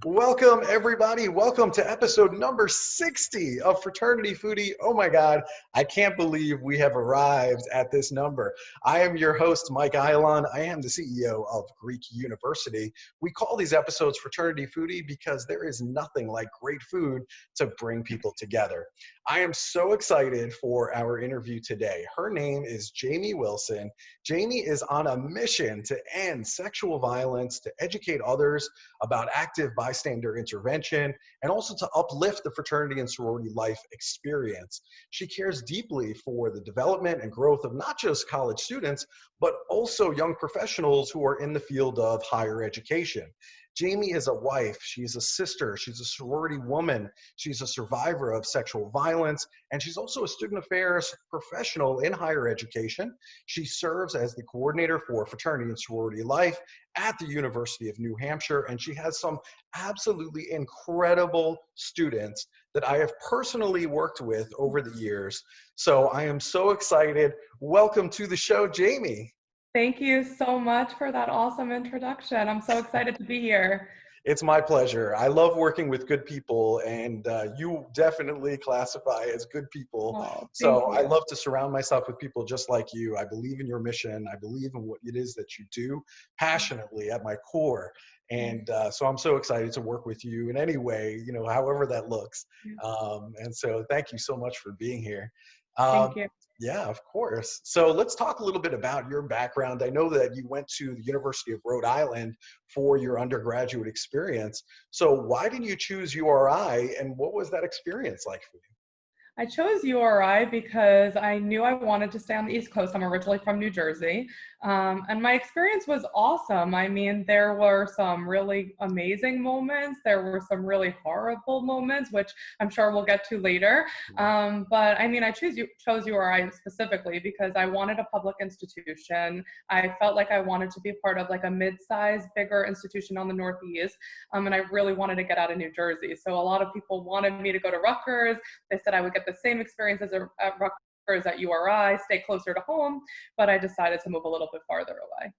Welcome, everybody. Welcome to episode number 60 of Fraternity Foodie. Oh my God, I can't believe we have arrived at this number. I am your host, Mike Eilon. I am the CEO of Greek University. We call these episodes Fraternity Foodie because there is nothing like great food to bring people together. I am so excited for our interview today. Her name is Jamie Wilson. Jamie is on a mission to end sexual violence, to educate others about active bystander intervention, and also to uplift the fraternity and sorority life experience. She cares deeply for the development and growth of not just college students, but also young professionals who are in the field of higher education. Jamie is a wife, she's a sister, she's a sorority woman, she's a survivor of sexual violence, and she's also a student affairs professional in higher education. She serves as the coordinator for Fraternity and Sorority Life at the University of New Hampshire, and she has some absolutely incredible students that I have personally worked with over the years. So I am so excited. Welcome to the show, Jamie. Thank you so much for that awesome introduction. I'm so excited to be here. It's my pleasure. I love working with good people, and you definitely classify as good people. Oh, So thank I you. love to surround myself with people just like you. I believe in your mission. I believe in what it is that you do passionately at my core. And so I'm so excited to work with you in any way, however that looks. And so thank you so much for being here. Um, Thank you. yeah, of course. So let's talk a little bit about your background. I know that you went to the University of Rhode Island for your undergraduate experience. So why did you choose URI, and what was that experience like for you? I chose URI because I knew I wanted to stay on the East Coast. I'm originally from New Jersey. And my experience was awesome. I mean, there were some really amazing moments. There were some really horrible moments, which I'm sure we'll get to later. But I mean, I chose URI specifically because I wanted a public institution. I felt like I wanted to be part of like a mid-sized, bigger institution on the Northeast. And I really wanted to get out of New Jersey. So a lot of people wanted me to go to Rutgers. They said I would get the same experience as at Rutgers at URI, stay closer to home, but I decided to move a little bit farther away.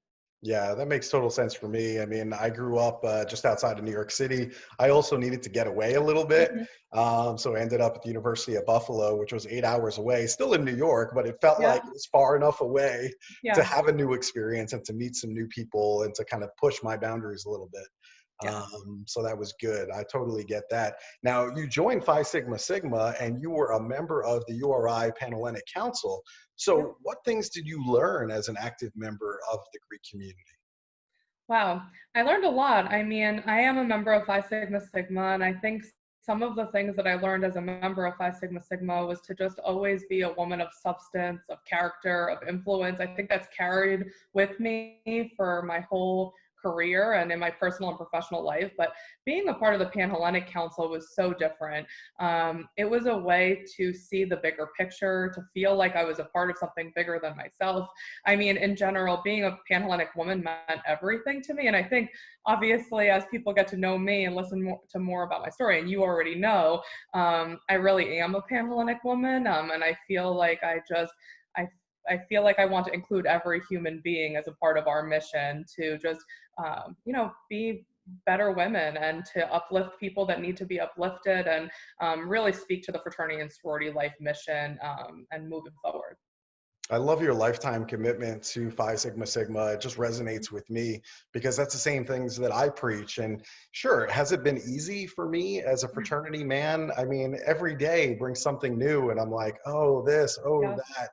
Yeah, that makes total sense for me. I mean, I grew up just outside of New York City. I also needed to get away a little bit. Mm-hmm. So I ended up at the University of Buffalo, which was 8 hours away, still in New York, but it felt Yeah, like it was far enough away to yeah, have a new experience and to meet some new people and to kind of push my boundaries a little bit. yes. So that was good. I totally get that. Now, you joined Phi Sigma Sigma and you were a member of the URI Panhellenic Council. Yeah. So what things did you learn as an active member of the Greek community? Wow, I learned a lot. I mean, I am a member of Phi Sigma Sigma, and I think some of the things that I learned as a member of Phi Sigma Sigma was to just always be a woman of substance, of character, of influence. I think that's carried with me for my whole career and in my personal and professional life. But being a part of the Panhellenic Council was so different. It was a way to see the bigger picture, to feel like I was a part of something bigger than myself. I mean, in general, being a Panhellenic woman meant everything to me. And I think, obviously, as people get to know me and listen to more about my story, and you already know, I really am a Panhellenic woman. And I feel like I feel like I want to include every human being as a part of our mission to just, be better women and to uplift people that need to be uplifted and really speak to the fraternity and sorority life mission and moving forward. I love your lifetime commitment to Phi Sigma Sigma. It just resonates with me because that's the same things that I preach. And sure, has it been easy for me as a fraternity man? I mean, every day brings something new, and I'm like, oh, this, oh, Yeah. that.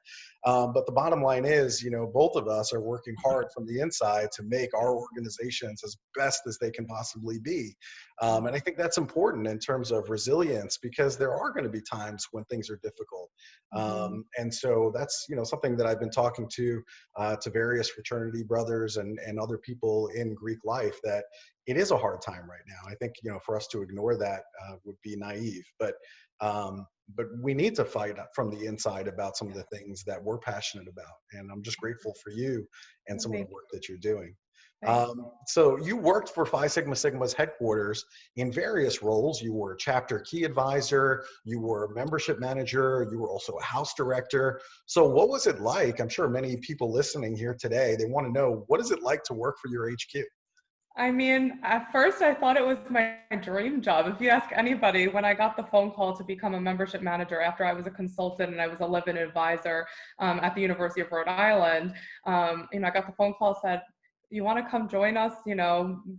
But the bottom line is, both of us are working hard from the inside to make our organizations as best as they can possibly be. And I think that's important in terms of resilience because there are going to be times when things are difficult. And so that's, something that I've been talking to various fraternity brothers and other people in Greek life, that it is a hard time right now. I think, for us to ignore that would be naive, but we need to fight from the inside about some of the things that we're passionate about. And I'm just grateful for you and some of the Thank work that you're doing. Thanks. So you worked for Phi Sigma Sigma's headquarters in various roles. You were chapter key advisor, you were membership manager, you were also a house director. So what was it like? I'm sure many people listening here today, they want to know, what is it like to work for your HQ? I mean, at first I thought it was my dream job. If you ask anybody, when I got the phone call to become a membership manager after I was a consultant and I was a live-in advisor at the University of Rhode Island, I got the phone call, said, you want to come join us,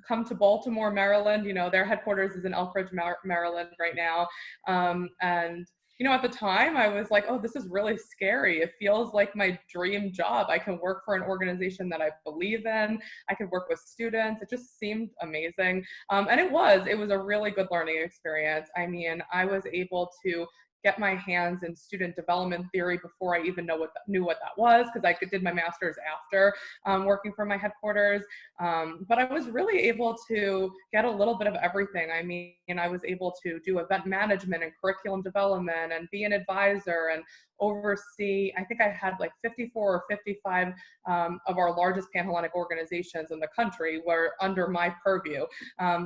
come to Baltimore, Maryland, their headquarters is in Elkridge, Maryland right now. And at the time I was like, oh, this is really scary. It feels like my dream job. I can work for an organization that I believe in. I could work with students. It just seemed amazing. And it was a really good learning experience. I mean, I was able to get my hands in student development theory before I even knew what that was, because I did my master's after working for my headquarters. But I was really able to get a little bit of everything. I mean, I was able to do event management and curriculum development and be an advisor and oversee, I think I had like 54 or 55 of our largest Panhellenic organizations in the country were under my purview.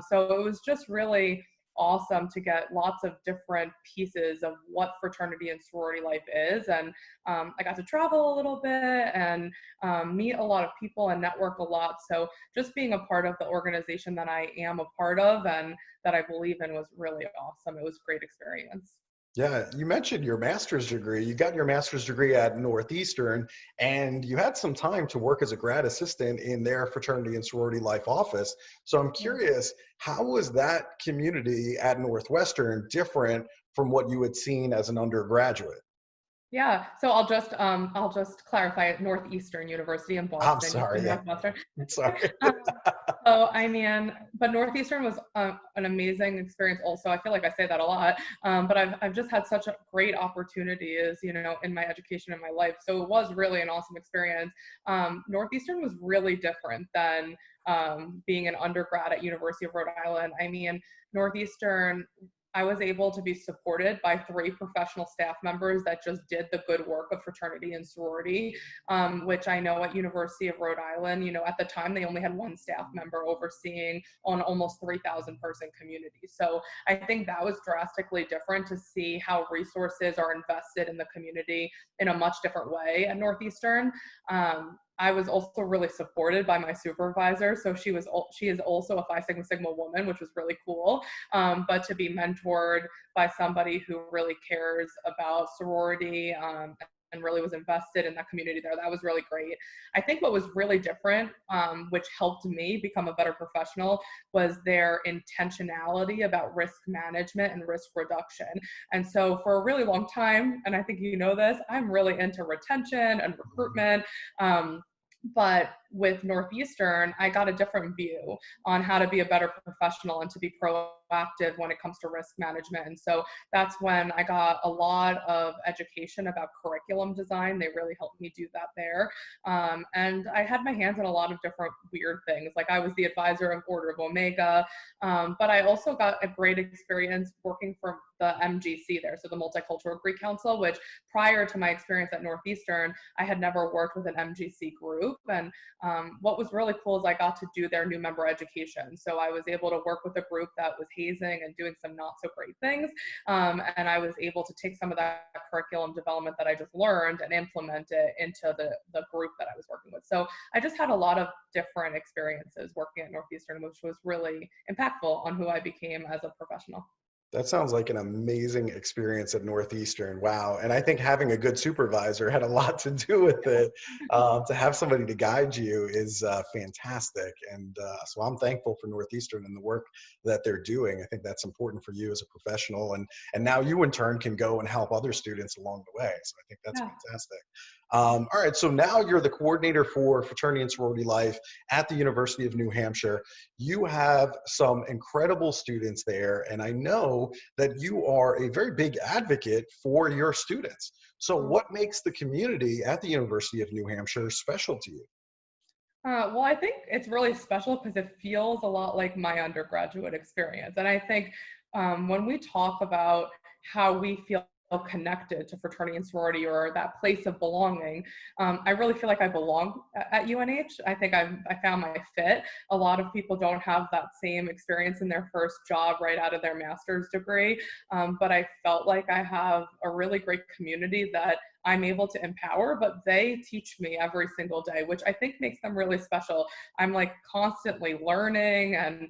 So it was just really awesome to get lots of different pieces of what fraternity and sorority life is. And I got to travel a little bit and meet a lot of people and network a lot. So just being a part of the organization that I am a part of and that I believe in was really awesome. It was a great experience. Yeah, you mentioned your master's degree. You got your master's degree at Northeastern, and you had some time to work as a grad assistant in their fraternity and sorority life office. So I'm Yeah. curious, how was that community at Northwestern different from what you had seen as an undergraduate? Yeah, so I'll just clarify it. Northeastern University in I'm Boston. You sorry, said yeah, Northwestern. sorry. Um, so I mean, but Northeastern was an amazing experience. Also, I feel like I say that a lot, but I've just had such a great opportunities, in my education and my life. So it was really an awesome experience. Northeastern was really different than being an undergrad at University of Rhode Island. I mean, Northeastern, I was able to be supported by 3 professional staff members that just did the good work of fraternity and sorority, which I know at University of Rhode Island, at the time they only had 1 staff member overseeing on almost 3,000 person community. So I think that was drastically different to see how resources are invested in the community in a much different way at Northeastern. I was also really supported by my supervisor. So she is also a Phi Sigma Sigma woman, which was really cool. But to be mentored by somebody who really cares about sorority and really was invested in that community there, that was really great. I think what was really different, which helped me become a better professional, was their intentionality about risk management and risk reduction. And so for a really long time, and I think you know this, I'm really into retention and recruitment. But with Northeastern, I got a different view on how to be a better professional and to be proactive when it comes to risk management. And so that's when I got a lot of education about curriculum design. They really helped me do that there. And I had my hands in a lot of different weird things. Like I was the advisor of Order of Omega, but I also got a great experience working for the MGC there, so the Multicultural Greek Council, which prior to my experience at Northeastern, I had never worked with an MGC group. And what was really cool is I got to do their new member education. So I was able to work with a group that was hazing and doing some not so great things. And I was able to take some of that curriculum development that I just learned and implement it into the group that I was working with. So I just had a lot of different experiences working at Northeastern, which was really impactful on who I became as a professional. That sounds like an amazing experience at Northeastern. Wow. And I think having a good supervisor had a lot to do with it. To have somebody to guide you is fantastic. And so I'm thankful for Northeastern and the work that they're doing. I think that's important for you as a professional. And now you in turn can go and help other students along the way. So I think that's Yeah. fantastic. All right. So now you're the coordinator for Fraternity and Sorority Life at the University of New Hampshire. You have some incredible students there. And I know that you are a very big advocate for your students. So what makes the community at the University of New Hampshire special to you? Well, I think it's really special because it feels a lot like my undergraduate experience. And I think when we talk about how we feel connected to fraternity and sorority, or that place of belonging. I really feel like I belong at UNH. I think I found my fit. A lot of people don't have that same experience in their first job right out of their master's degree, but I felt like I have a really great community that I'm able to empower, but they teach me every single day, which I think makes them really special. I'm like constantly learning and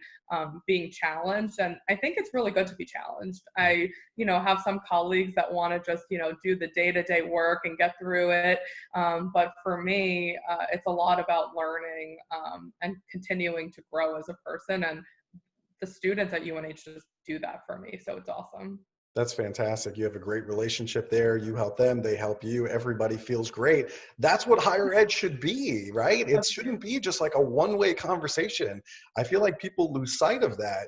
being challenged, and I think it's really good to be challenged. I, have some colleagues that want to just, do the day-to-day work and get through it. But for me, it's a lot about learning and continuing to grow as a person. And the students at UNH just do that for me. So it's awesome. That's fantastic. You have a great relationship there. You help them, they help you. Everybody feels great. That's what higher ed should be, right? It shouldn't be just like a one-way conversation. I feel like people lose sight of that.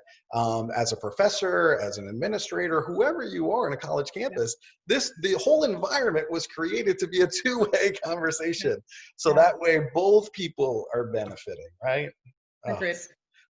As a professor, as an administrator, whoever you are in a college campus, the whole environment was created to be a two-way conversation. So that way both people are benefiting, right? Agreed.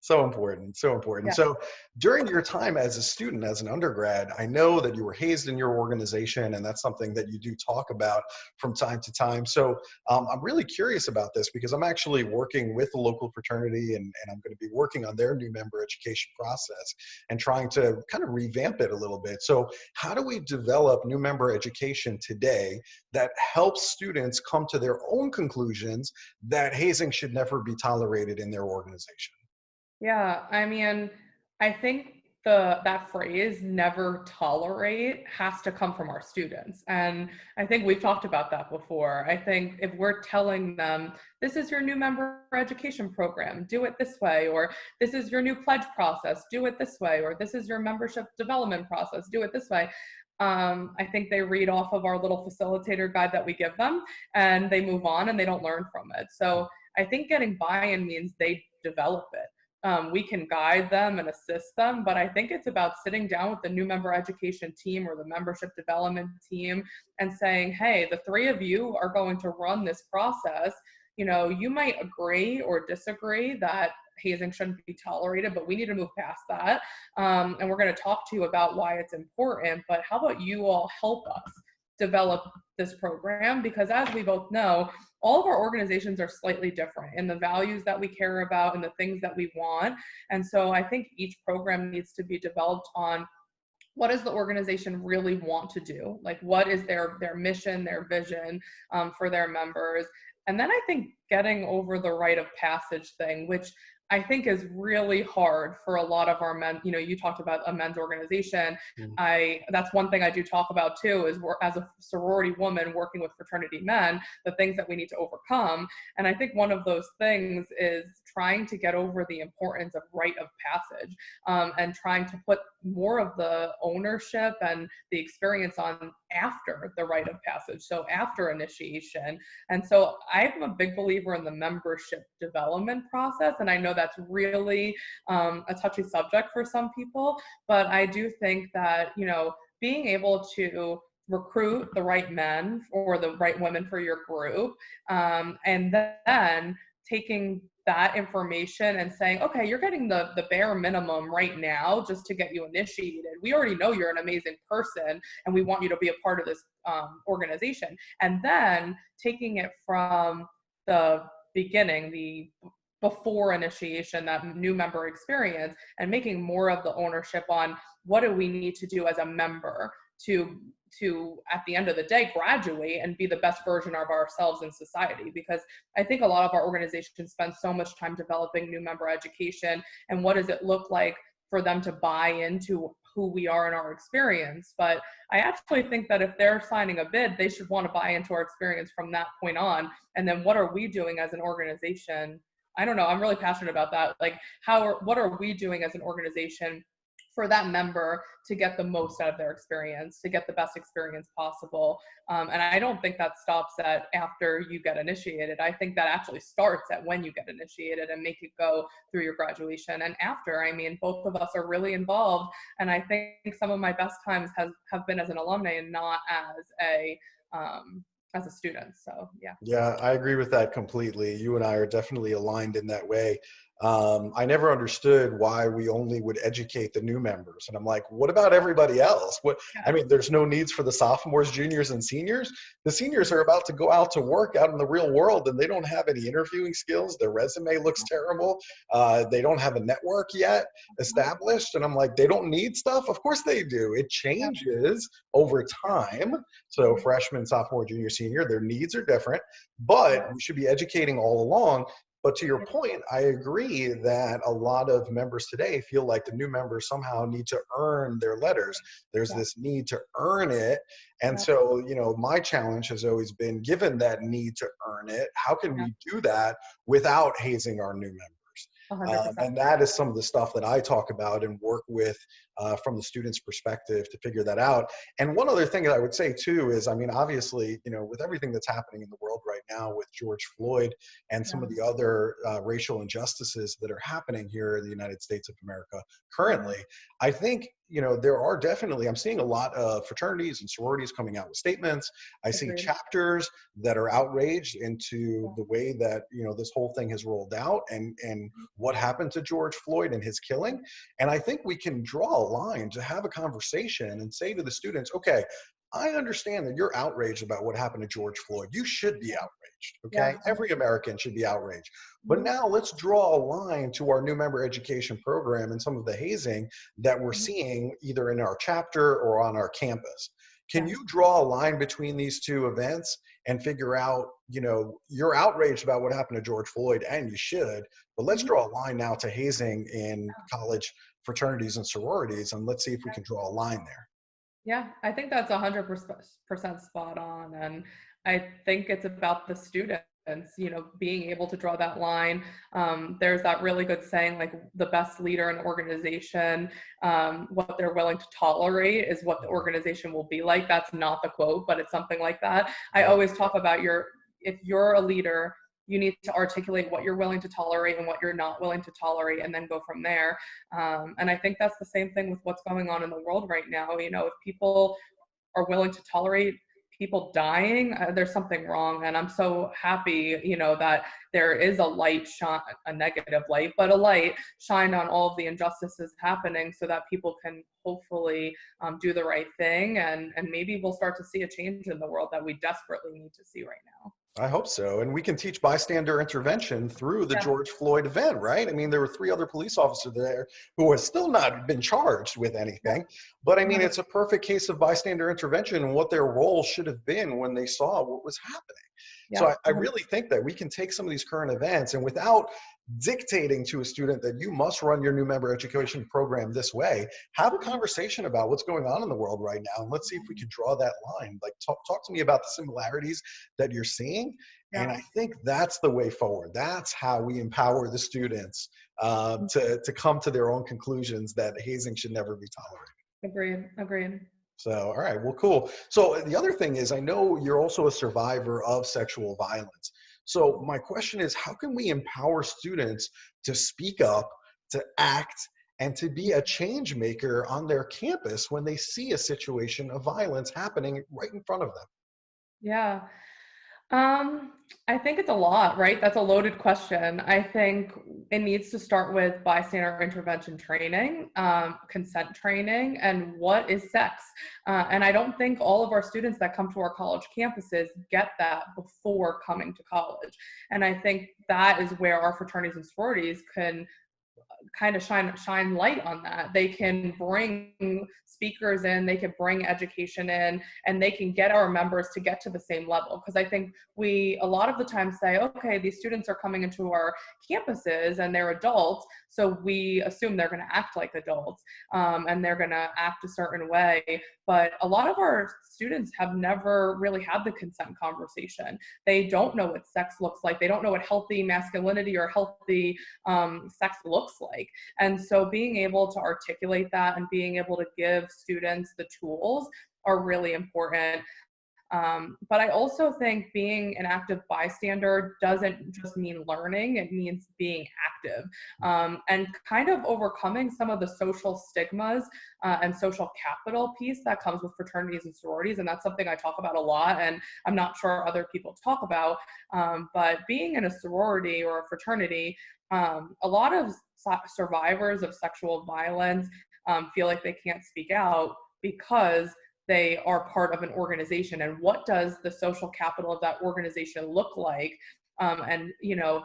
So important, so important. Yeah. So during your time as a student, as an undergrad, I know that you were hazed in your organization, and that's something that you do talk about from time to time. So I'm really curious about this because I'm actually working with a local fraternity, and I'm going to be working on their new member education process and trying to kind of revamp it a little bit. So how do we develop new member education today that helps students come to their own conclusions that hazing should never be tolerated in their organization? Yeah, I mean, I think that phrase "never tolerate" has to come from our students, and I think we've talked about that before. I think if we're telling them this is your new member education program, do it this way, or this is your new pledge process, do it this way, or this is your membership development process, do it this way. I think they read off of our little facilitator guide that we give them, and they move on and they don't learn from it. So I think getting buy-in means they develop it. We can guide them and assist them, but I think it's about sitting down with the new member education team or the membership development team and saying, hey, the three of you are going to run this process. You might agree or disagree that hazing shouldn't be tolerated, but we need to move past that. And we're going to talk to you about why it's important, but how about you all help us develop this program? Because as we both know, all of our organizations are slightly different in the values that we care about and the things that we want. And so I think each program needs to be developed on what does the organization really want to do? Like, what is their mission, their vision for their members? And then I think getting over the rite of passage thing, which I think is really hard for a lot of our men. You talked about a men's organization. That's one thing I do talk about too, is we're, as a sorority woman working with fraternity men, the things that we need to overcome. And I think one of those things is trying to get over the importance of rite of passage, and trying to put more of the ownership and the experience on after the rite of passage, so after initiation. And so I'm a big believer in the membership development process, and I know that's really a touchy subject for some people, but I do think that being able to recruit the right men or the right women for your group, and then taking that information and saying, okay, you're getting the bare minimum right now just to get you initiated. We already know you're an amazing person and we want you to be a part of this organization. And then taking it from the beginning, the before initiation, that new member experience, and making more of the ownership on what do we need to do as a member to at the end of the day graduate and be the best version of ourselves in society. Because I think a lot of our organizations spend so much time developing new member education and what does it look like for them to buy into who we are in our experience. But I actually think that if they're signing a bid, they should want to buy into our experience from that point on. And then what are we doing as an organization? I don't know, I'm really passionate about that. Like, what are we doing as an organization for that member to get the most out of their experience, to get the best experience possible? And I don't think that stops at after you get initiated. I think that actually starts at when you get initiated and make it go through your graduation. And after, I mean, both of us are really involved. And I think some of my best times have been as an alumni and not as a student. So yeah. Yeah, I agree with that completely. You and I are definitely aligned in that way. I never understood why we only would educate the new members. And I'm like, what about everybody else? I mean, there's no needs for the sophomores, juniors, and seniors. The seniors are about to go out to work out in the real world, and they don't have any interviewing skills. Their resume looks terrible. They don't have a network yet established. And I'm like, they don't need stuff? Of course they do. It changes over time. So freshman, sophomore, junior, senior, their needs are different, but we should be educating all along. But to your point, I agree that a lot of members today feel like the new members somehow need to earn their letters. There's this need to earn it. And so, you know, my challenge has always been, given that need to earn it, how can we do that without hazing our new members? And that is some of the stuff that I talk about and work with from the students' perspective to figure that out. And one other thing that I would say too is, I mean, obviously, you know, with everything that's happening in the world right now with George Floyd and some of the other racial injustices that are happening here in the United States of America currently, I think, you know, there are definitely, I'm seeing a lot of fraternities and sororities coming out with statements. I see chapters that are outraged into the way that, you know, this whole thing has rolled out and what happened to George Floyd and his killing. And I think we can draw a line to have a conversation and say to the students, okay, I understand that you're outraged about what happened to George Floyd. You should be outraged, okay? Every American should be outraged. But now let's draw a line to our new member education program and some of the hazing that we're seeing either in our chapter or on our campus. Can you draw a line between these two events and figure out, you know, you're outraged about what happened to George Floyd, and you should, but let's draw a line now to hazing in college fraternities and sororities, and let's see if we can draw a line there. Yeah, I think that's 100% spot on. And I think it's about the students, you know, being able to draw that line. There's that really good saying, like, the best leader in an organization, what they're willing to tolerate is what the organization will be like. That's not the quote, but it's something like that. I always talk about if you're a leader, you need to articulate what you're willing to tolerate and what you're not willing to tolerate, and then go from there. And I think that's the same thing with what's going on in the world right now. You know, if people are willing to tolerate people dying, there's something wrong. And I'm so happy, you know, that there is a light shine, a negative light, but a light shine on all of the injustices happening, so that people can hopefully do the right thing. And maybe we'll start to see a change in the world that we desperately need to see right now. I hope so. And we can teach bystander intervention through the George Floyd event, right? I mean, there were 3 other police officers there who have still not been charged with anything. But I mean, it's a perfect case of bystander intervention and what their role should have been when they saw what was happening. So I really think that we can take some of these current events, and without dictating to a student that you must run your new member education program this way, have a conversation about what's going on in the world right now. And let's see if we can draw that line. Like, talk to me about the similarities that you're seeing. And I think that's the way forward. That's how we empower the students to come to their own conclusions that hazing should never be tolerated. Agreed. So, all right, well, cool. So the other thing is, I know you're also a survivor of sexual violence. So my question is, how can we empower students to speak up, to act, and to be a change maker on their campus when they see a situation of violence happening right in front of them? Yeah. I think it's a lot, right? That's a loaded question. I think it needs to start with bystander intervention training, consent training, and what is sex. And I don't think all of our students that come to our college campuses get that before coming to college. And I think that is where our fraternities and sororities can kind of shine light on that. They can bring speakers in, they can bring education in, and they can get our members to get to the same level. Because I think we a lot of the time say, okay, these students are coming into our campuses and they're adults, so we assume they're going to act like adults, and they're going to act a certain way. But a lot of our students have never really had the consent conversation. They don't know what sex looks like. They don't know what healthy masculinity or healthy sex looks like. And so being able to articulate that and being able to give students the tools are really important. But I also think being an active bystander doesn't just mean learning, it means being active, and kind of overcoming some of the social stigmas and social capital piece that comes with fraternities and sororities. And that's something I talk about a lot, and I'm not sure other people talk about. But being in a sorority or a fraternity, a lot of survivors of sexual violence feel like they can't speak out because they are part of an organization. And what does the social capital of that organization look like? And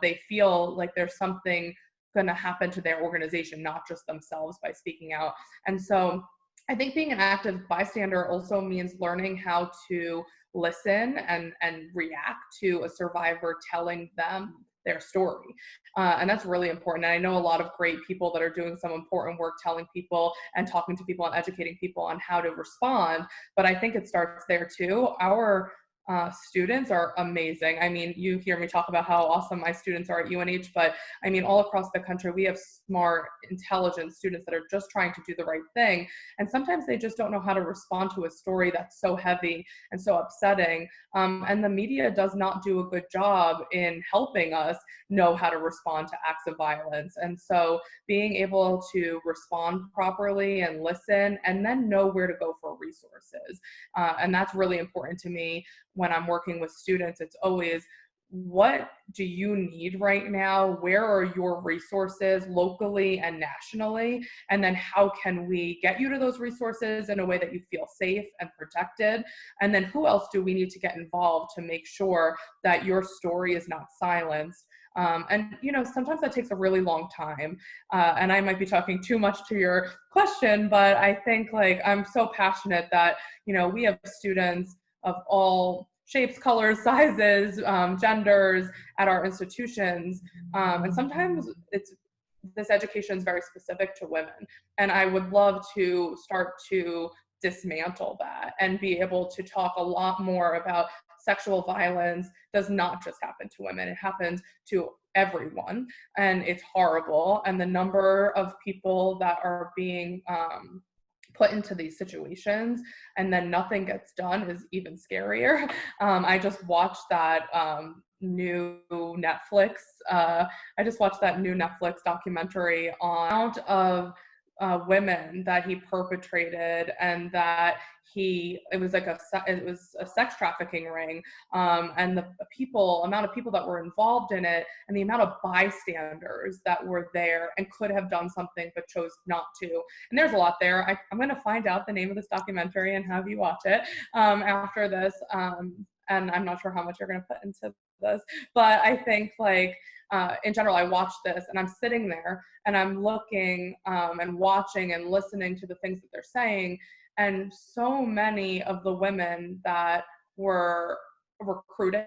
they feel like there's something going to happen to their organization, not just themselves, by speaking out. And so I think being an active bystander also means learning how to listen and react to a survivor telling them their story. And that's really important. And I know a lot of great people that are doing some important work telling people and talking to people and educating people on how to respond. But I think it starts there too. Our students are amazing. I mean, you hear me talk about how awesome my students are at UNH, but I mean, all across the country, we have smart, intelligent students that are just trying to do the right thing. And sometimes they just don't know how to respond to a story that's so heavy and so upsetting. And the media does not do a good job in helping us know how to respond to acts of violence. And so being able to respond properly and listen, and then know where to go for resources. And that's really important to me when I'm working with students. It's always, what do you need right now? Where are your resources locally and nationally? And then how can we get you to those resources in a way that you feel safe and protected? And then who else do we need to get involved to make sure that your story is not silenced? And sometimes that takes a really long time. And I might be talking too much to your question, but I think I'm so passionate that, we have students of all shapes, colors, sizes, genders at our institutions. And sometimes this education is very specific to women. And I would love to start to dismantle that and be able to talk a lot more about sexual violence does not just happen to women. It happens to everyone, and it's horrible. And the number of people that are being put into these situations and then nothing gets done is even scarier. I just watched that new Netflix. I just watched that new Netflix documentary on the amount of women that he perpetrated, and that it was a sex trafficking ring, and the amount of people that were involved in it, and the amount of bystanders that were there and could have done something but chose not to. And there's a lot there. I'm going to find out the name of this documentary and have you watch it after this. And I'm not sure how much you're going to put into this, but I think in general, I watched this and I'm sitting there and I'm looking and watching and listening to the things that they're saying. And so many of the women that were recruiting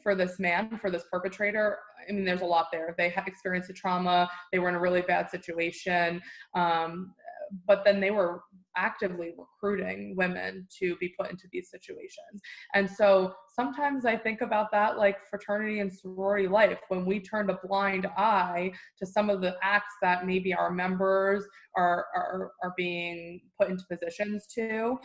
for this man, for this perpetrator, I mean, there's a lot there. They had experienced a trauma. They were in a really bad situation. But then they were actively recruiting women to be put into these situations. And so sometimes I think about that like fraternity and sorority life, when we turned a blind eye to some of the acts that maybe our members are being put into positions to.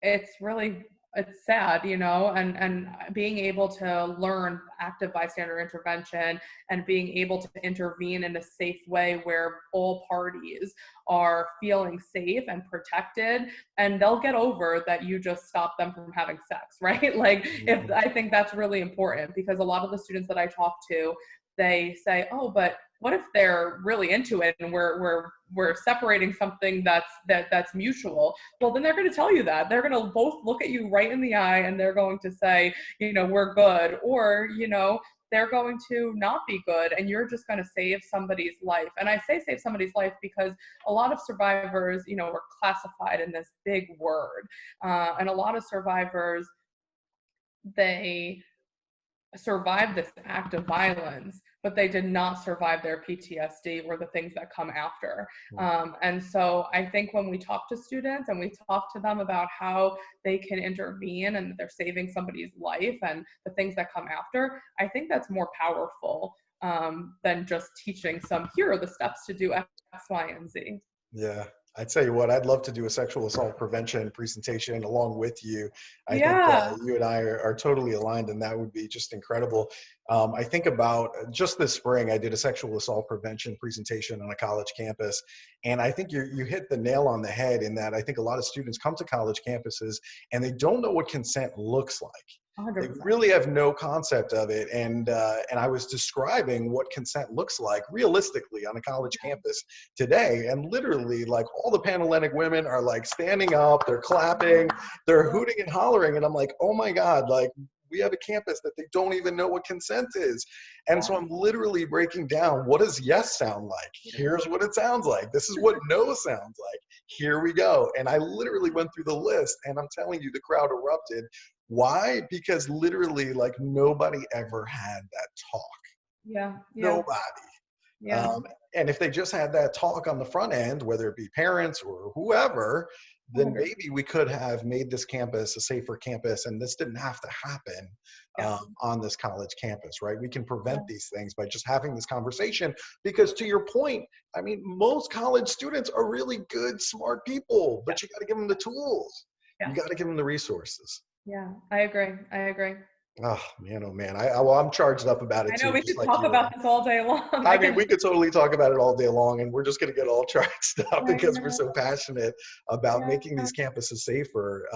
It's sad, and being able to learn active bystander intervention and being able to intervene in a safe way where all parties are feeling safe and protected, and they'll get over that you just stop them from having sex, right? I think that's really important, because a lot of the students that I talk to, they say, oh, but what if they're really into it and we're separating something that's mutual? Well, then they're going to tell you that. They're going to both look at you right in the eye and they're going to say, we're good, or, they're going to not be good, and you're just going to save somebody's life. And I say save somebody's life because a lot of survivors, were classified in this big word. And a lot of survivors, they survived this act of violence, but they did not survive their PTSD or the things that come after. And so I think when we talk to students and we talk to them about how they can intervene and that they're saving somebody's life and the things that come after, I think that's more powerful than just teaching here are the steps to do X, Y, and Z. Yeah. I tell you what, I'd love to do a sexual assault prevention presentation along with you. I think Yeah. you and I are totally aligned, and that would be just incredible. I think about just this spring, I did a sexual assault prevention presentation on a college campus, and I think you hit the nail on the head in that I think a lot of students come to college campuses and they don't know what consent looks like. They 100%. really have no concept of it, and I was describing what consent looks like realistically on a college campus today, and literally like all the Panhellenic women are like standing up, they're clapping, they're hooting and hollering, and I'm like, oh my god, like we have a campus that they don't even know what consent is. And so I'm literally breaking down, what does yes sound like? Here's what it sounds like. This is what no sounds like. Here we go. And I literally went through the list, and I'm telling you, the crowd erupted. Why? Because literally, like, nobody ever had that talk. Yeah. Yeah. Nobody. Yeah. And if they just had that talk on the front end, whether it be parents or whoever, then 100%. maybe we could have made this campus a safer campus, and this didn't have to happen Yeah. on this college campus, right? We can Yeah. prevent these things by just having this conversation, because to your point, I mean, most college students are really good, smart people, Yeah. but you got to give them the tools. You Yes. got to give them the resources. Yeah. I agree. I agree. Oh man, well, I'm charged up about it I know too, we just could like talk you are. about this all day long. I mean, we could totally talk about it all day long, and we're just going to get all charged up I because we're know. so passionate about Yeah. making these campuses safer.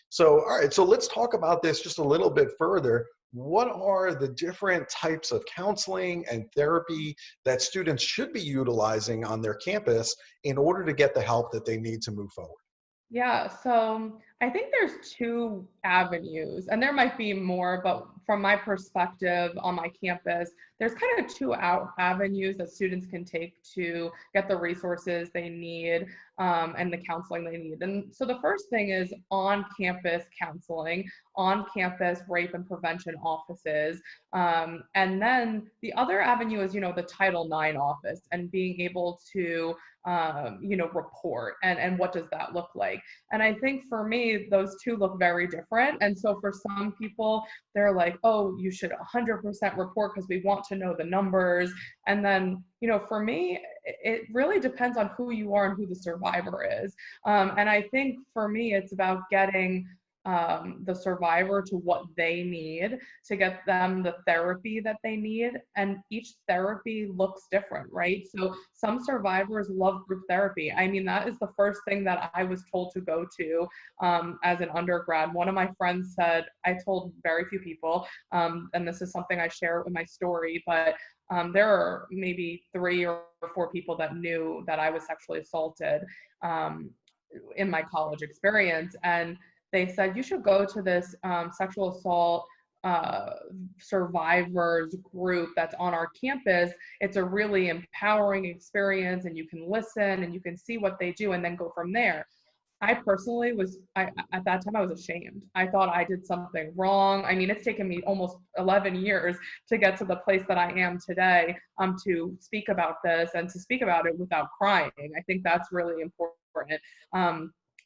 So, all right, so let's talk about this just a little bit further. What are the different types of counseling and therapy that students should be utilizing on their campus in order to get the help that they need to move forward? Yeah, so I think there's two avenues, and there might be more, but from my perspective on my campus, there's kind of two avenues that students can take to get the resources they need and the counseling they need. And so the first thing is on-campus counseling, on-campus rape and prevention offices. And then the other avenue is, the Title IX office and being able to report and what does that look like. And I think for me, those two look very different. And so for some people, they're like, oh, you should 100% report because we want to know the numbers. And then, for me, it really depends on who you are and who the survivor is. And I think for me, it's about getting the survivor to what they need to get them the therapy that they need. And each therapy looks different, right? So some survivors love group therapy. I mean, that is the first thing that I was told to go to as an undergrad. One of my friends said, I told very few people, and this is something I share in my story, but there are maybe 3 or 4 people that knew that I was sexually assaulted in my college experience. And they said, you should go to this sexual assault survivors group that's on our campus. It's a really empowering experience, and you can listen and you can see what they do and then go from there. I personally at that time I was ashamed. I thought I did something wrong. I mean, it's taken me almost 11 years to get to the place that I am today to speak about this and to speak about it without crying. I think that's really important.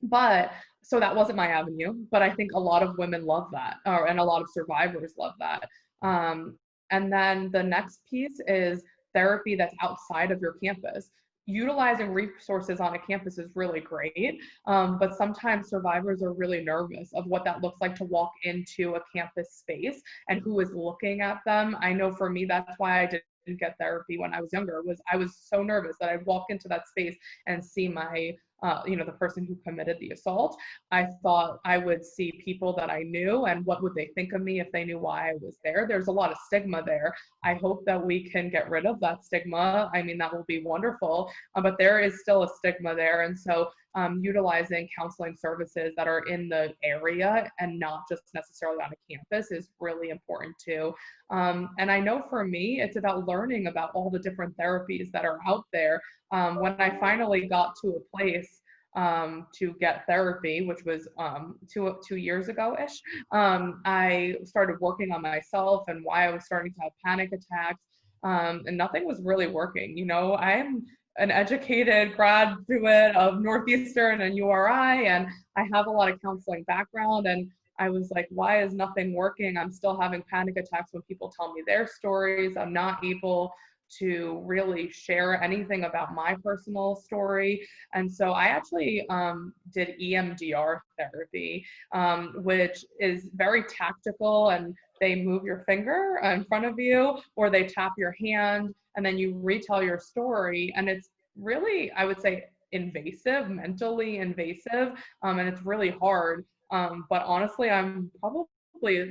But so that wasn't my avenue, but I think a lot of women love that, and a lot of survivors love that. And then the next piece is therapy that's outside of your campus. Utilizing resources on a campus is really great, but sometimes survivors are really nervous of what that looks like to walk into a campus space and who is looking at them. I know for me, that's why I didn't get therapy when I was younger. I was so nervous that I'd walk into that space and see my the person who committed the assault. I thought I would see people that I knew, and what would they think of me if they knew why I was there. There's a lot of stigma there. I hope that we can get rid of that stigma. I mean, that will be wonderful, but there is still a stigma there. And so utilizing counseling services that are in the area and not just necessarily on a campus is really important too. And I know for me, it's about learning about all the different therapies that are out there. When I finally got to a place to get therapy, which was 2 years ago-ish, I started working on myself and why I was starting to have panic attacks, and nothing was really working. I'm an educated graduate of Northeastern and URI, and I have a lot of counseling background, and I was like, why is nothing working? I'm still having panic attacks when people tell me their stories. I'm not able to really share anything about my personal story. And so I actually did EMDR therapy, which is very tactical, and they move your finger in front of you, or they tap your hand, and then you retell your story. And it's really, I would say, invasive, mentally invasive, and it's really hard. But honestly, I'm probably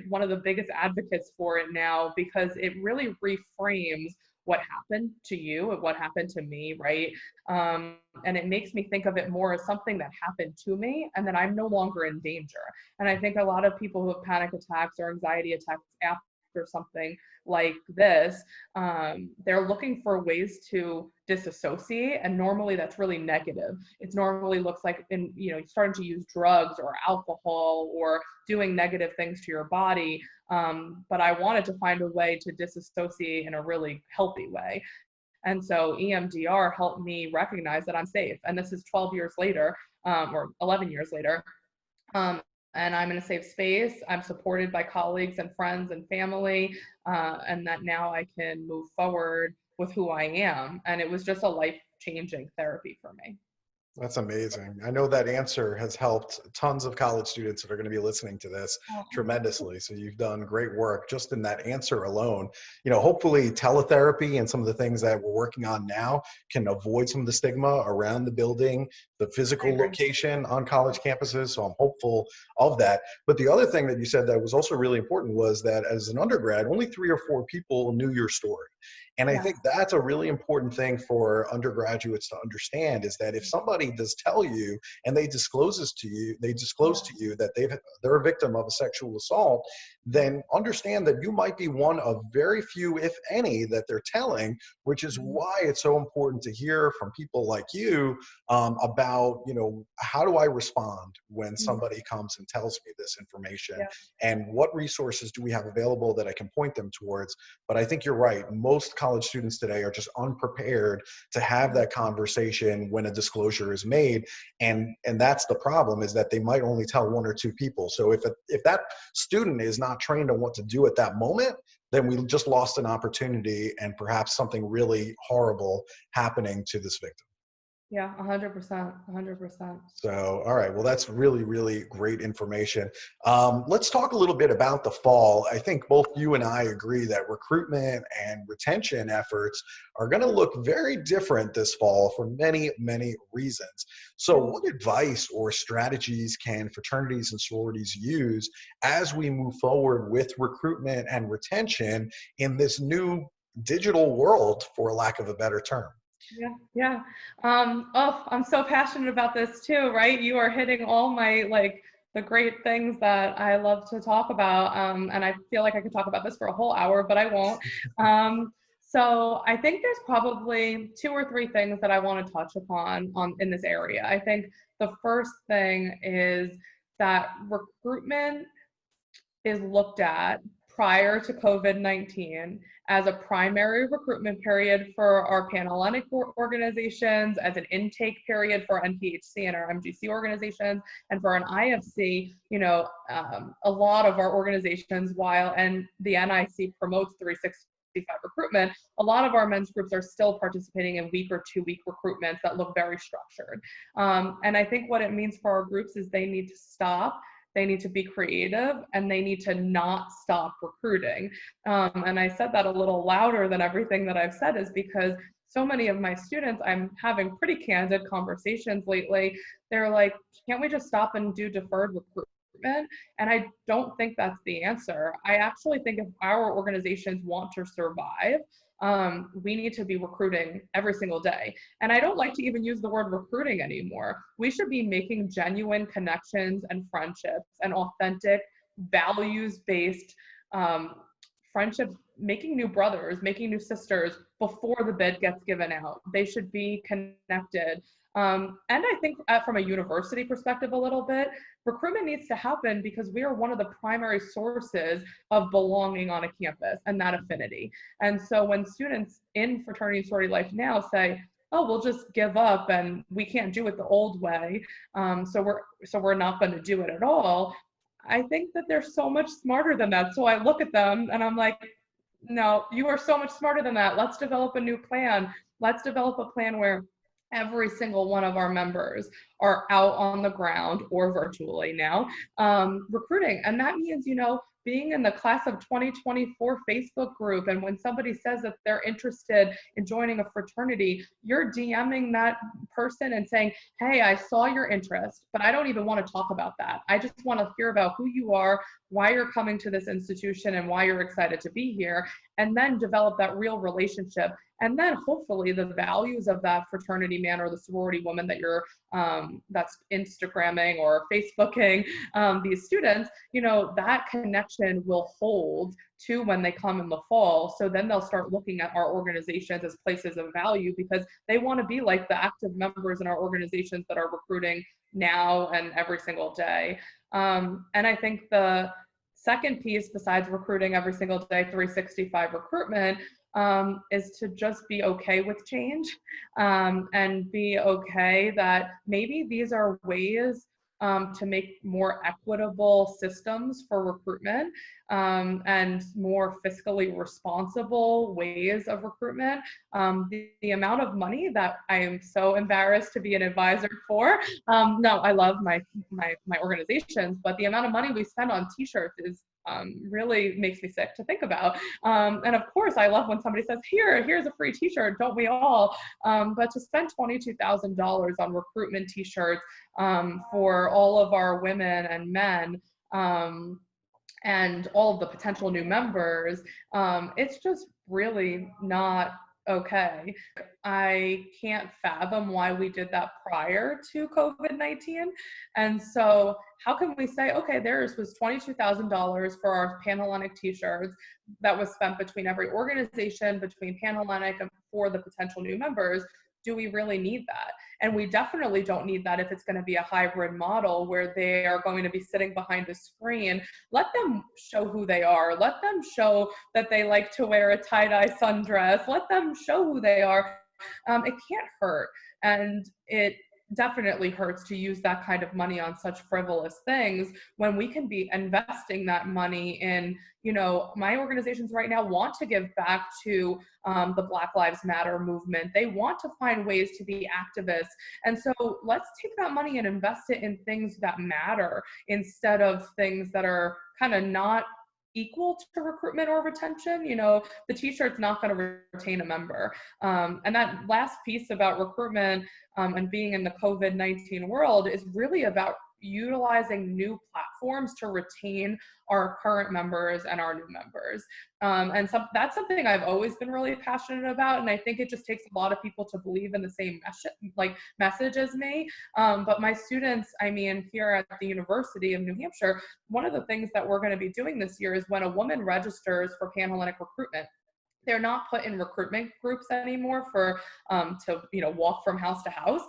one of the biggest advocates for it now, because it really reframes what happened to you, what happened to me, right? And it makes me think of it more as something that happened to me, and that I'm no longer in danger. And I think a lot of people who have panic attacks or anxiety attacks after something like this, they're looking for ways to disassociate, and normally that's really negative. It normally looks like starting to use drugs or alcohol or doing negative things to your body. But I wanted to find a way to disassociate in a really healthy way. And so EMDR helped me recognize that I'm safe. And this is 12 years later, or 11 years later. And I'm in a safe space. I'm supported by colleagues and friends and family, and that now I can move forward with who I am. And it was just a life-changing therapy for me. That's amazing. I know that answer has helped tons of college students that are going to be listening to this tremendously. So you've done great work just in that answer alone. Hopefully teletherapy and some of the things that we're working on now can avoid some of the stigma around the building, the physical location on college campuses. So I'm hopeful of that. But the other thing that you said that was also really important was that as an undergrad, only 3 or 4 people knew your story. And I think that's a really important thing for undergraduates to understand, is that if somebody does tell you and they disclose to you that they're a victim of a sexual assault, then understand that you might be one of very few, if any, that they're telling, which is why it's so important to hear from people like you about, how do I respond when somebody comes and tells me this information, and what resources do we have available that I can point them towards. But I think you're right. Most college students today are just unprepared to have that conversation when a disclosure is made. And that's the problem, is that they might only tell 1 or 2 people. So if that student is not trained on what to do at that moment, then we just lost an opportunity and perhaps something really horrible happening to this victim. Yeah, 100%, 100%. So, all right. Well, that's really, really great information. Let's talk a little bit about the fall. I think both you and I agree that recruitment and retention efforts are going to look very different this fall for many, many reasons. So what advice or strategies can fraternities and sororities use as we move forward with recruitment and retention in this new digital world, for lack of a better term? Yeah. I'm so passionate about this too, right? You are hitting all my, the great things that I love to talk about. And I feel like I could talk about this for a whole hour, but I won't. So I think there's probably 2 or 3 things that I want to touch upon in this area. I think the first thing is that recruitment is looked at prior to COVID-19 as a primary recruitment period for our Panhellenic organizations, as an intake period for NPHC and our MGC organizations, and for an IFC, a lot of our organizations, and the NIC promotes 365 recruitment, a lot of our men's groups are still participating in week or 2-week recruitments that look very structured. And I think what it means for our groups is they need to stop. They need to be creative, and they need to not stop recruiting. And I said that a little louder than everything that I've said is because so many of my students, I'm having pretty candid conversations lately. They're like, can't we just stop and do deferred recruitment? And I don't think that's the answer. I actually think if our organizations want to survive, we need to be recruiting every single day. And I don't like to even use the word recruiting anymore. We should be making genuine connections and friendships and authentic, values-based friendships, making new brothers, making new sisters before the bid gets given out. They should be connected. And I think from a university perspective a little bit, recruitment needs to happen because we are one of the primary sources of belonging on a campus and that affinity. And so when students in fraternity and sorority life now say, oh, we'll just give up and we can't do it the old way, so we're not going to do it at all, I think that they're so much smarter than that. So I look at them and I'm like, no, you are so much smarter than that. Let's develop a new plan. Let's develop a plan where every single one of our members are out on the ground or virtually now recruiting. And that means, being in the class of 2024 Facebook group. And when somebody says that they're interested in joining a fraternity, you're DMing that person and saying, hey, I saw your interest, but I don't even want to talk about that. I just want to hear about who you are, why you're coming to this institution, and why you're excited to be here. And then develop that real relationship. And then hopefully the values of that fraternity man or the sorority woman that you're that's Instagramming or Facebooking these students, that connection will hold to when they come in the fall. So then they'll start looking at our organizations as places of value because they want to be like the active members in our organizations that are recruiting now and every single day. And I think the second piece, besides recruiting every single day, 365 recruitment, is to just be okay with change and be okay that maybe these are ways to make more equitable systems for recruitment and more fiscally responsible ways of recruitment. The amount of money that I am so embarrassed to be an advisor for. No, I love my organizations, but the amount of money we spend on t-shirts is really makes me sick to think about. And of course, I love when somebody says, here's a free t-shirt, don't we all? But to spend $22,000 on recruitment t-shirts for all of our women and men and all of the potential new members, it's just really not okay. I can't fathom why we did that prior to COVID-19. And so how can we say, okay, theirs was $22,000 for our Panhellenic t-shirts that was spent between every organization, between Panhellenic and for the potential new members. Do we really need that? And we definitely don't need that if it's going to be a hybrid model where they are going to be sitting behind a screen. Let them show who they are. Let them show that they like to wear a tie-dye sundress. Let them show who they are. It can't hurt. And it definitely hurts to use that kind of money on such frivolous things when we can be investing that money in, my organizations right now want to give back to the Black Lives Matter movement. They want to find ways to be activists. And so let's take that money and invest it in things that matter instead of things that are kind of not equal to recruitment or retention. The t-shirt's not going to retain a member. And that last piece about recruitment and being in the COVID-19 world is really about utilizing new platforms to retain our current members and our new members. And so that's something I've always been really passionate about. And I think it just takes a lot of people to believe in the same message as me. But my students, here at the University of New Hampshire, one of the things that we're going to be doing this year is when a woman registers for Panhellenic recruitment, they're not put in recruitment groups anymore to walk from house to house.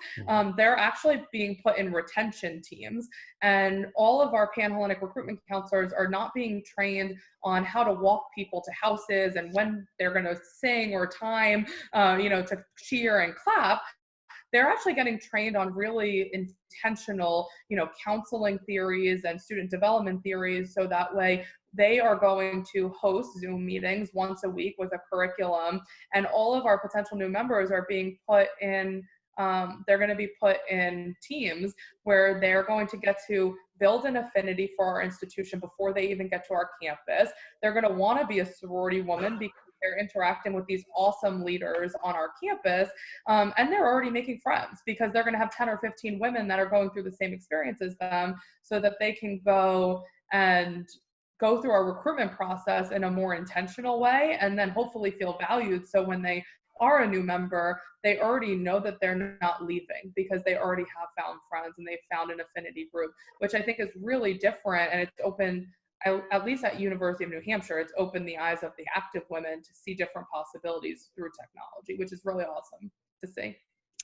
They're actually being put in retention teams, and all of our Panhellenic recruitment counselors are not being trained on how to walk people to houses and when they're going to sing or time, to cheer and clap. They're actually getting trained on really intentional, counseling theories and student development theories, so that way they are going to host Zoom meetings once a week with a curriculum, and all of our potential new members are being put in, they're going to be put in teams where they're going to get to build an affinity for our institution before they even get to our campus. They're going to want to be a sorority woman because they're interacting with these awesome leaders on our campus, and they're already making friends because they're going to have 10 or 15 women that are going through the same experience as them, so that they can go through our recruitment process in a more intentional way, and then hopefully feel valued. So when they are a new member, they already know that they're not leaving because they already have found friends and they've found an affinity group, which I think is really different. And it's open, at least at University of New Hampshire, it's opened the eyes of the active women to see different possibilities through technology, which is really awesome to see.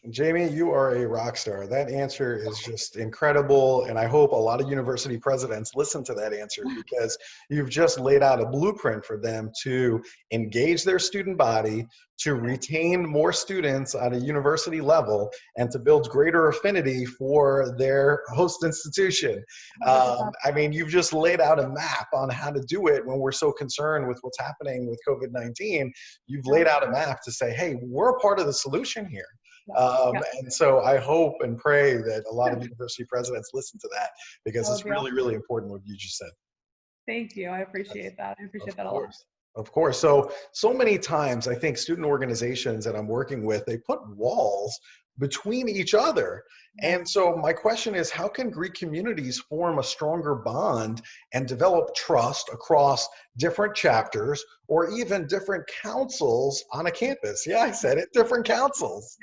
Jamie, you are a rock star. That answer is just incredible. And I hope a lot of university presidents listen to that answer because you've just laid out a blueprint for them to engage their student body, to retain more students at a university level, and to build greater affinity for their host institution. I mean, you've just laid out a map on how to do it when we're so concerned with what's happening with COVID-19. You've laid out a map to say, hey, we're a part of the solution here. And so I hope and pray that a lot of university presidents listen to that because it's really, really important what you just said. Thank you. I appreciate that. I appreciate that a lot. Of course. So many times I think student organizations that I'm working with, they put walls between each other. And so my question is, how can Greek communities form a stronger bond and develop trust across different chapters or even different councils on a campus? Yeah, I said it, different councils.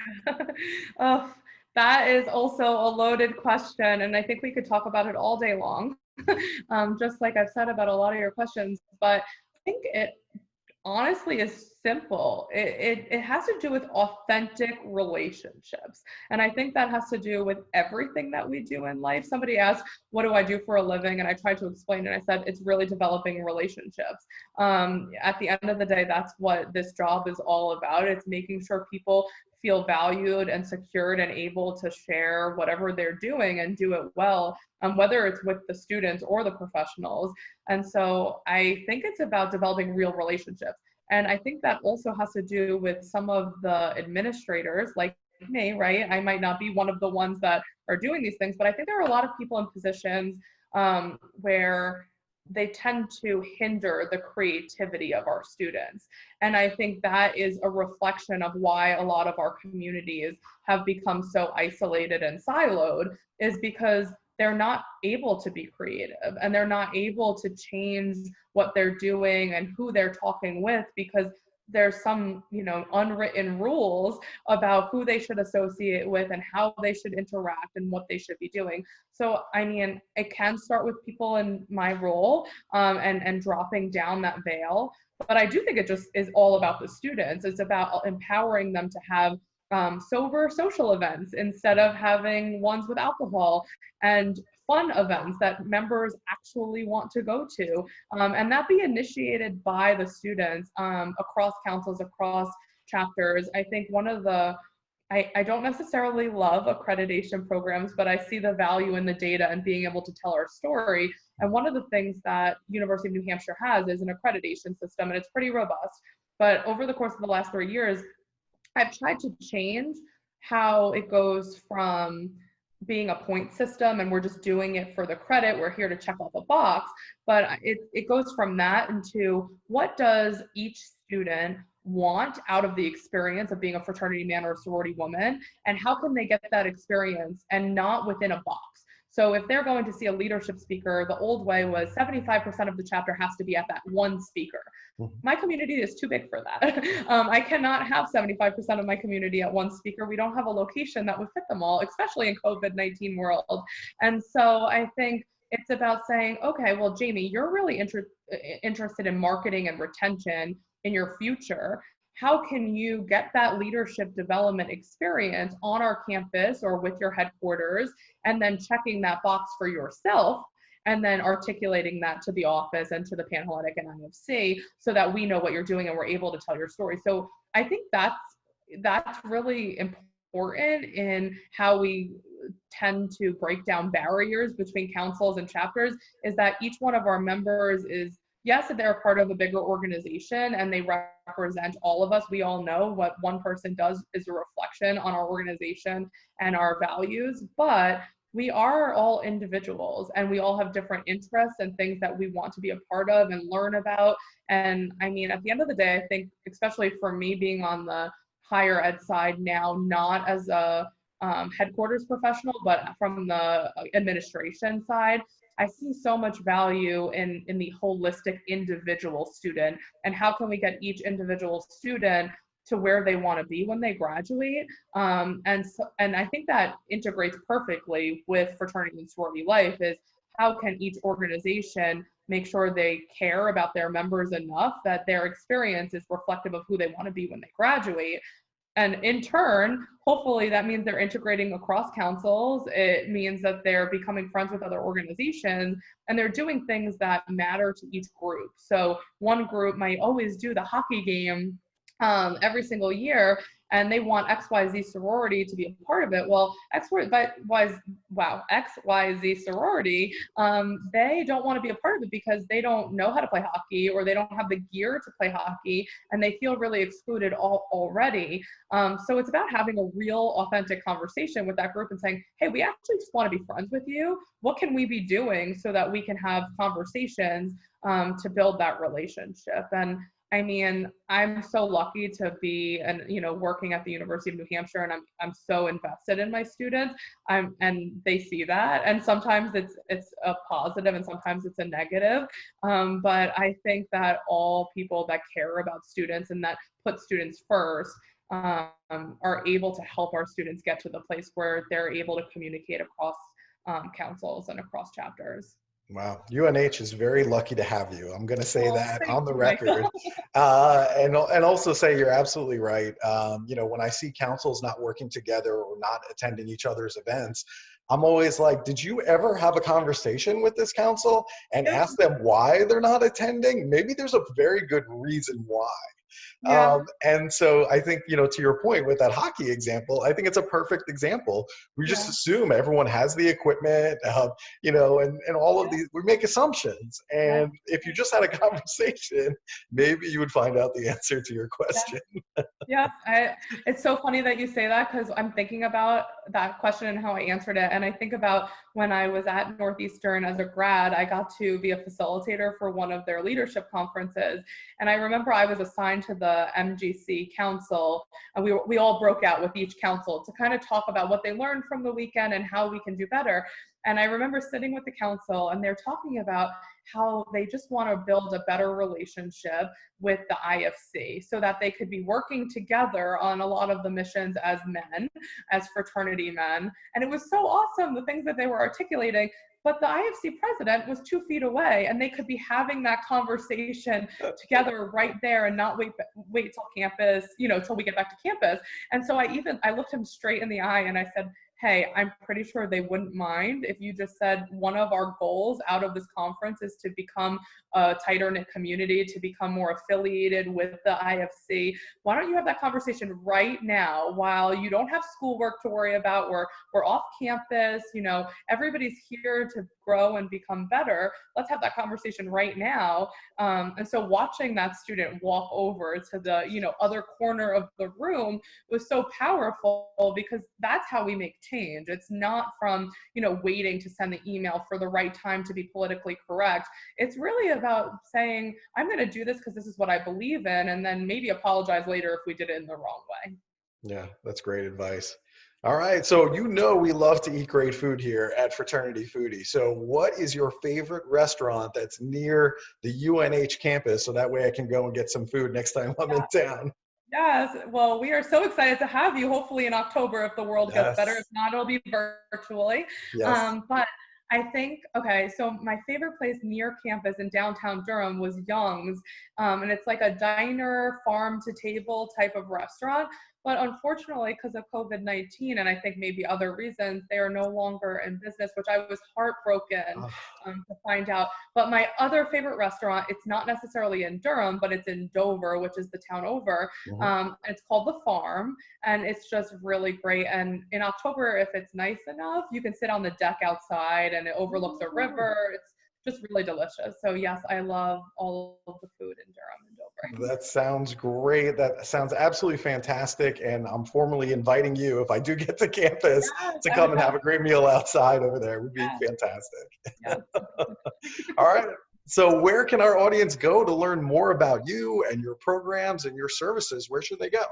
Oh, that is also a loaded question. And I think we could talk about it all day long, just like I've said about a lot of your questions. But I think it honestly is simple. It has to do with authentic relationships. And I think that has to do with everything that we do in life. Somebody asked, what do I do for a living? And I tried to explain, and I said, it's really developing relationships. At the end of the day, that's what this job is all about. It's making sure people feel valued and secured and able to share whatever they're doing and do it well, whether it's with the students or the professionals. And so I think it's about developing real relationships. And I think that also has to do with some of the administrators like me, right? I might not be one of the ones that are doing these things, but I think there are a lot of people in positions where they tend to hinder the creativity of our students. And I think that is a reflection of why a lot of our communities have become so isolated and siloed, is because they're not able to be creative and they're not able to change what they're doing and who they're talking with, because there's some, unwritten rules about who they should associate with and how they should interact and what they should be doing. So, I mean, it can start with people in my role and dropping down that veil. But I do think it just is all about the students. It's about empowering them to have sober social events instead of having ones with alcohol, and fun events that members actually want to go to, and that be initiated by the students across councils, across chapters. I think one of the, I don't necessarily love accreditation programs, but I see the value in the data and being able to tell our story. And one of the things that University of New Hampshire has is an accreditation system, and it's pretty robust. But over the course of the last 3 years, I've tried to change how it goes from being a point system and we're just doing it for the credit, we're here to check off a box, but it goes from that into what does each student want out of the experience of being a fraternity man or a sorority woman, and how can they get that experience and not within a box. So if they're going to see a leadership speaker, the old way was 75% of the chapter has to be at that one speaker. My community is too big for that. I cannot have 75% of my community at one speaker. We don't have a location that would fit them all, especially in COVID-19 world. And so I think it's about saying, okay, well, Jamie, you're really interested in marketing and retention in your future. How can you get that leadership development experience on our campus or with your headquarters, and then checking that box for yourself, and then articulating that to the office and to the Panhellenic and IFC so that we know what you're doing and we're able to tell your story. So I think that's really important in how we tend to break down barriers between councils and chapters, is that each one of our members is, yes, they're a part of a bigger organization and they represent all of us. We all know what one person does is a reflection on our organization and our values, but we are all individuals and we all have different interests and things that we want to be a part of and learn about. And I mean, at the end of the day, I think, especially for me being on the higher ed side now, not as a headquarters professional, but from the administration side, I see so much value in the holistic individual student, and how can we get each individual student to where they want to be when they graduate. And I think that integrates perfectly with fraternity and sorority life, is how can each organization make sure they care about their members enough that their experience is reflective of who they want to be when they graduate. And in turn, hopefully that means they're integrating across councils. It means that they're becoming friends with other organizations, and they're doing things that matter to each group. So one group might always do the hockey game every single year, and they want XYZ sorority to be a part of it. Well, XYZ sorority, they don't want to be a part of it because they don't know how to play hockey, or they don't have the gear to play hockey, and they feel really excluded already. So it's about having a real, authentic conversation with that group and saying, hey, we actually just want to be friends with you. What can we be doing so that we can have conversations to build that relationship? And I mean, I'm so lucky to be, working at the University of New Hampshire, and I'm so invested in my students. And they see that, and sometimes it's a positive, and sometimes it's a negative. But I think that all people that care about students and that put students first are able to help our students get to the place where they're able to communicate across councils and across chapters. Wow, UNH is very lucky to have you. I'm going to say Well, that thank on the you, Michael. record, and also say you're absolutely right. When I see councils not working together or not attending each other's events, I'm always like, did you ever have a conversation with this council and Yeah. ask them why they're not attending? Maybe there's a very good reason why. Yeah. And so I think, to your point with that hockey example, I think it's a perfect example. We just Yeah. assume everyone has the equipment, and all of these, we make assumptions. Yeah. And if you just had a conversation, maybe you would find out the answer to your question. Yeah, it's so funny that you say that, because I'm thinking about that question and how I answered it. And I think about when I was at Northeastern as a grad, I got to be a facilitator for one of their leadership conferences. And I remember I was assigned to the MGC council, and we all broke out with each council to kind of talk about what they learned from the weekend and how we can do better. And I remember sitting with the council, and they're talking about how they just want to build a better relationship with the IFC so that they could be working together on a lot of the missions as men, as fraternity men. And it was so awesome, the things that they were articulating. But the IFC president was 2 feet away, and they could be having that conversation together right there and not wait till campus, till we get back to campus. And so I looked him straight in the eye and I said, hey, I'm pretty sure they wouldn't mind if you just said one of our goals out of this conference is to become a tighter knit community, to become more affiliated with the IFC. Why don't you have that conversation right now while you don't have schoolwork to worry about? We're off campus, everybody's here to grow and become better. Let's have that conversation right now. And so watching that student walk over to the, other corner of the room was so powerful, because that's how we make change. It's not from, waiting to send the email for the right time to be politically correct. It's really about saying, I'm going to do this because this is what I believe in, and then maybe apologize later if we did it in the wrong way. Yeah, that's great advice. All right, so we love to eat great food here at Fraternity Foodie. So what is your favorite restaurant that's near the UNH campus, so that way I can go and get some food next time I'm in town? Yes, well, we are so excited to have you, hopefully in October if the world gets better. If Yes, not, it'll be virtually. yes. But I think, okay, so my favorite place near campus in downtown Durham was Young's. And it's like a diner, farm to table type of restaurant. But unfortunately, because of COVID-19, and I think maybe other reasons, they are no longer in business, which I was heartbroken to find out. But my other favorite restaurant, it's not necessarily in Durham, but it's in Dover, which is the town over. It's called The Farm, and it's just really great. And in October, if it's nice enough, you can sit on the deck outside and it overlooks a river. It's just really delicious. So yes, I love all of the food in Durham and Dover. That sounds great. That sounds absolutely fantastic. And I'm formally inviting you, if I do get to campus, Yes, to I come would and have love a great meal outside over there. It would be that. fantastic. Yes. All right. So where can our audience go to learn more about you and your programs and your services? Where should they go?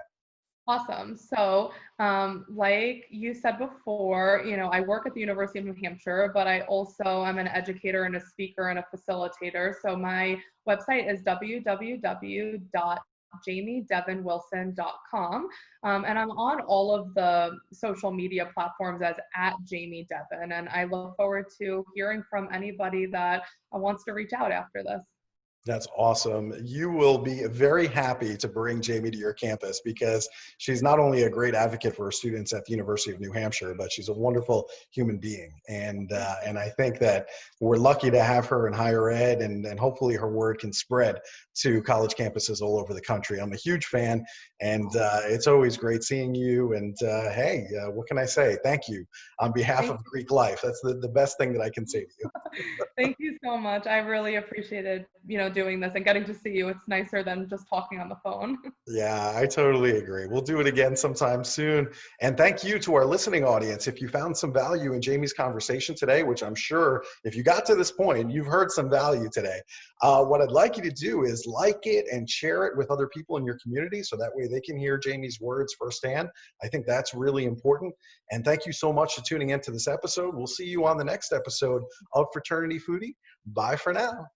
Awesome. So, like you said before, I work at the University of New Hampshire, but I'm an educator and a speaker and a facilitator. So my website is www.jamiedevinwilson.com. And I'm on all of the social media platforms as @JamieDevin. And I look forward to hearing from anybody that wants to reach out after this. That's awesome. You will be very happy to bring Jamie to your campus because she's not only a great advocate for her students at the University of New Hampshire, but she's a wonderful human being. And I think that we're lucky to have her in higher ed, and hopefully her word can spread to college campuses all over the country. I'm a huge fan, and it's always great seeing you. And hey, what can I say? Thank you on behalf Thank of Greek life. That's the best thing that I can say to you. Thank you so much. I really appreciated, doing this and getting to see you. It's nicer than just talking on the phone. Yeah, I totally agree. We'll do it again sometime soon. And thank you to our listening audience. If you found some value in Jamie's conversation today, which I'm sure if you got to this point, you've heard some value today, what I'd like you to do is like it and share it with other people in your community so that way they can hear Jamie's words firsthand. I think that's really important. And thank you so much for tuning into this episode. We'll see you on the next episode of Fraternity Foodie. Bye for now.